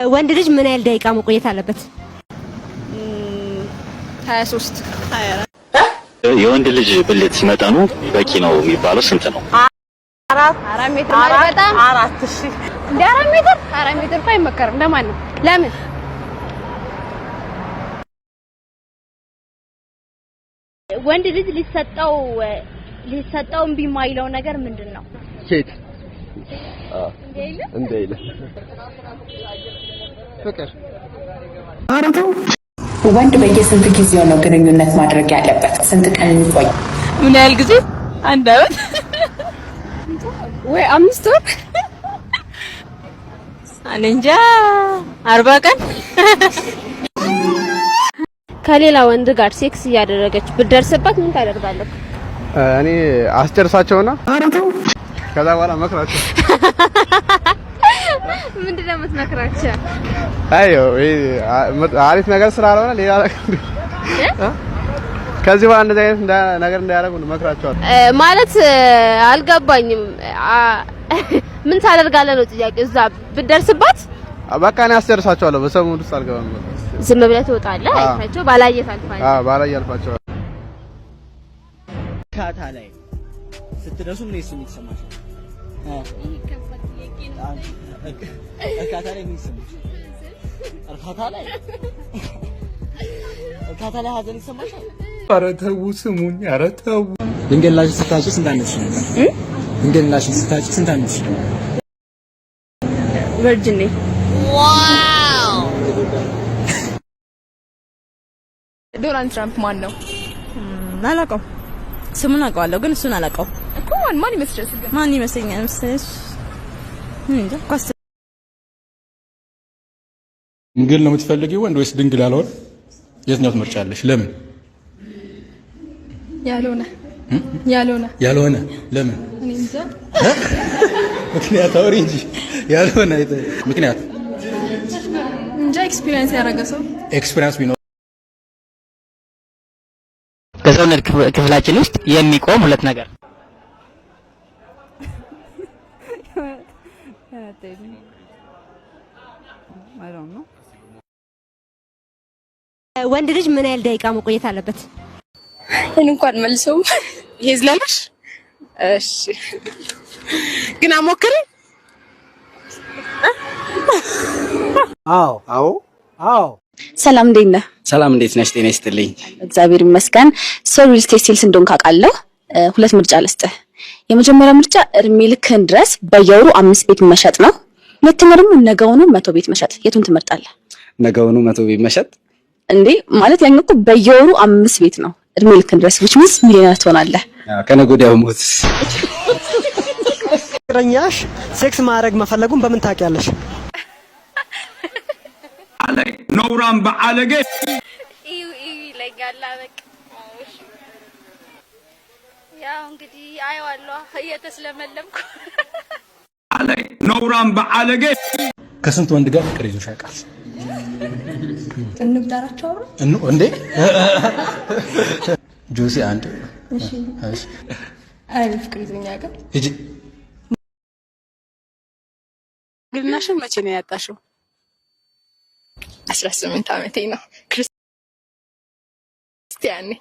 ወንድ ልጅ ምን ያህል ደቂቃ መቆየት አለበት? 23 24 የወንድ ልጅ ብልት መጠኑ በቂ ነው የሚባለው ስንት ነው? 4 ሜትር ማለት በጣም 4 እሺ እንደ 4 ሜትር እኮ አይመከርም። ለማን ነው? ለምን? ወንድ ልጅ ሊሰጠው እምቢ የማይለው ነገር ምንድነው? ሴት እንዴ ፍቅር አረተው ወንድ በየስንት ጊዜው ነው ግንኙነት ማድረግ ያለበት? ስንት ቀን ይቆይ? ምን ያህል ጊዜ? አንድ አመት ወይ 5 ወር? እኔ እንጃ 40 ቀን። ከሌላ ወንድ ጋር ሴክስ እያደረገች ብትደርስበት ምን ታደርጋለህ? እኔ አስጨርሳቸውና አረተው ከዛ በኋላ መክራቸው። ምንድነው የምትመክራቸው? አዮ አሪፍ ነገር ስላልሆነ ሌላ ከዚህ በኋላ እንደዚህ አይነት ነገር እንዳያደርጉ መክራቸዋለሁ። ማለት አልገባኝም። ምን ታደርጋለህ ነው ጥያቄው? እዛ ብትደርስበት በቃ እኔ አስጨርሳቸዋለሁ። በሰሙን ውስጥ አልገባም። ዝም ብለህ ትወጣለህ። አይታቸው ባላየ ታልፋለህ። ባላየ አልፋቸው። ካታ ላይ ስትደርሱ ምን ይሰማል? እርካታ ላይ ምን ይሰማል? እርካታ ላይ ሀዘን ይሰማሻል? ኧረ ተው ስሙኝ፣ ኧረ ተው። ድንገላሽ ስታጭ ስንት አመትሽ ነው? ድንገላሽ ስታጭ ስንት አመትሽ ነው? ቨርጂን ነኝ። ዋው! ዶናልድ ትራምፕ ማን ነው? አላውቀውም። ስሙን አውቀዋለሁ ግን እሱን አላውቀውም እኮ። ማን ይመስልሽ? ማን ይመስለኛል መሰለሽ? እንዴ ኳስ ድንግል ነው የምትፈልጊው ወንድ ወይስ ድንግል ያልሆነ? የትኛው ትመርጫለሽ? ለምን? ያልሆነ ለምን? እኔ እንጃ። ምክንያት አውሪ እንጂ። ያልሆነ ምክንያት እንጃ። ኤክስፒሪየንስ ያደረገ ሰው ኤክስፒሪየንስ ቢኖር ከሰውነት ክፍላችን ውስጥ የሚቆም ሁለት ነገር ወንድ ልጅ ምን ያህል ደቂቃ መቆየት አለበት? እኔ እንኳን መልሰው ይዝላልሽ። እሺ ግን አሞክሪ። አዎ። ሰላም እንዴት ነህ? ሰላም እንዴት ነሽ? ጤና ይስጥልኝ። እግዚአብሔር ይመስገን። ሪል ስቴት ሴልስ እንደሆንክ ካቃለሁ ሁለት ምርጫ ልስጥህ። የመጀመሪያው ምርጫ እድሜ ልክህን ድረስ በየወሩ 5 ቤት መሸጥ ነው። ሁለተኛው ደግሞ ነገውኑ 100 ቤት መሸጥ። የቱን ትመርጣለህ? ነገውኑ 100 ቤት መሸጥ እንዴ ማለት ያኛው እኮ በየወሩ 5 ቤት ነው እድሜ ልክህን ድረስ which means ሚሊዮነር ትሆናለህ። ከነገ ወዲያው ሞት። ፍቅረኛሽ ሴክስ ማድረግ መፈለጉን በምን ታውቂያለሽ? አለይ ኖራም በአለገ ይለኛል። በቃ ያው እንግዲህ አይዋለሁ እየተስለመለምኩ። አለይ ኖራም በአለገ ከስንት ወንድ ጋር ፍቅር ይዞሽ ያውቃል? እንብዳራቸው አብረን እንዴ ጆሲ አንድ እሺ አይ ፍቅር ይዞኛ ያውቃል። እጂ ግልናሽን መቼ ነው ያጣሽው? 18 ዓመቴ ነው። ክርስቲያን ነኝ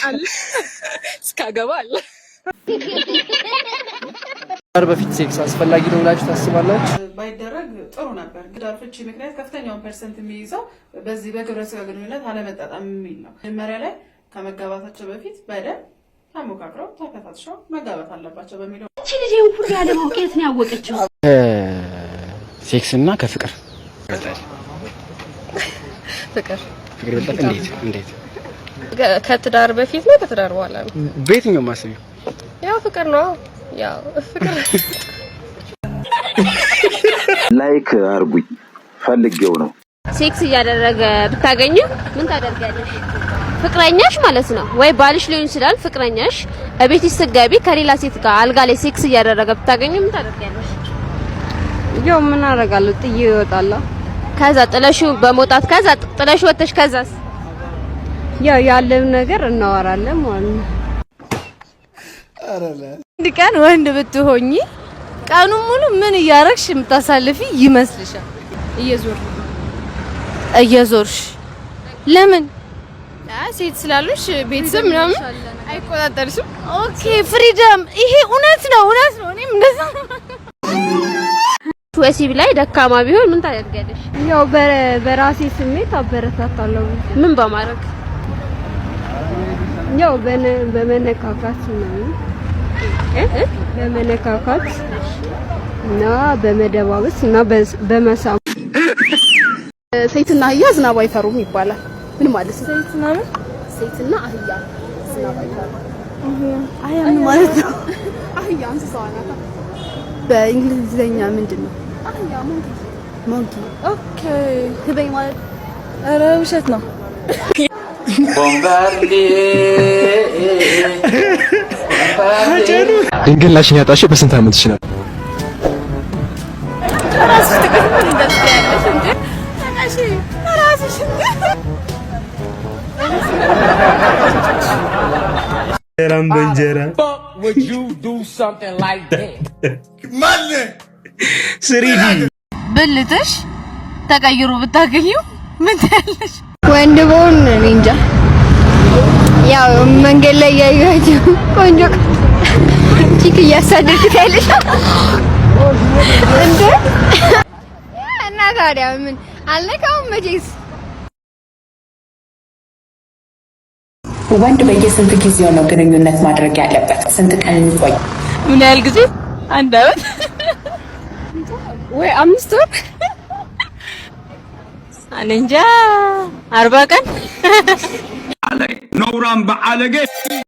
አለ እስካገባ አለ። በፊት ሴክስ አስፈላጊ ነው ብላችሁ ታስባላችሁ? ባይደረግ ጥሩ ነበር። ግዳር ፍቺ ምክንያት ከፍተኛውን ፐርሰንት የሚይዘው በዚህ በግብረ ስጋ ግንኙነት አለመጣጣም የሚል ነው። መጀመሪያ ላይ ከመጋባታቸው በፊት በደንብ ተሞካክረው ተከታትለው መጋባት አለባቸው በሚለው እቺ ልጅ ሁሉ ያለ ማውቀት ነው ያወቀችው። ሴክስ እና ከፍቅር ይበልጣል። ፍቅር ይበልጣል። እንዴት? ከትዳር በፊት ነው ከትዳር በኋላ ነው? በየትኛው ማስቢው? ያው ፍቅር ነው። ያው ፍቅር ላይክ አርጉኝ ፈልጌው ነው። ሴክስ እያደረገ ብታገኙ ምን ታደርጋለሽ? ፍቅረኛሽ ማለት ነው ወይ ባልሽ ሊሆን ይችላል። ፍቅረኛሽ እቤትሽ ስትገቢ ከሌላ ሴት ጋር አልጋ ላይ ሴክስ እያደረገ ብታገኙ ምን ታደርጋለሽ? ያው ምን አደርጋለሁ? ጥዬ እወጣለሁ። ከዛ ጥለሽው በመውጣት ከዛ ጥለሽ ወጥተሽ ከዛስ ያው ያለው ነገር እናወራለን ማለት ነው። አረለ አንድ ቀን ወንድ ብትሆኚ ቀኑን ሙሉ ምን እያረግሽ የምታሳልፊ ይመስልሻል? እየዞርሽ ለምን? ሴት ስላሉሽ ቤተሰብ ምናምን አይቆጣጠርሽም። ኦኬ ፍሪደም። ይሄ እውነት ነው። እኔም እንደዛ ወሲብ ላይ ደካማ ቢሆን ምን ታደርጋለሽ? ያው በራሴ ስሜት አበረታታለሁ። ምን በማድረግ? ያው በመነካካት ነው በመነካካት እና በመደባበስ እና በመሳም። ሴትና አህያ ዝናብ አይፈሩም ይባላል። ምን ማለት ነው? ሴትና አህያ ዝናብ አይፈሩም። አህያ ምን ማለት ነው? አህያ እንስሳዋ ናት። በእንግሊዘኛ ምንድን ነው? አህያ ሞንኪ። ኦኬ ህበይ ማለት ኧረ ውሸት ነው። ድንግልናሽን ያጣሽው በስንት ዓመትሽ ነው? ብልትሽ ተቀይሮ ብታገኙ ምን ትያለሽ? ወንድ በሆን እኔ እንጃ። ያው መንገድ ላይ ያያችሁ ቆንጆ ቺክ እያሳደድክ ታያለሽ እንዴ? እና ታዲያ ምን አልነካውም መቼስ። ወንድ በየስንት ጊዜው ነው ግንኙነት ማድረግ ያለበት? ስንት ቀን ይቆይ? ምን ያህል ጊዜ? 1 አመት ወይ 5 ወር? እኔ እንጃ 40 ቀን ነውራን በዓለጌ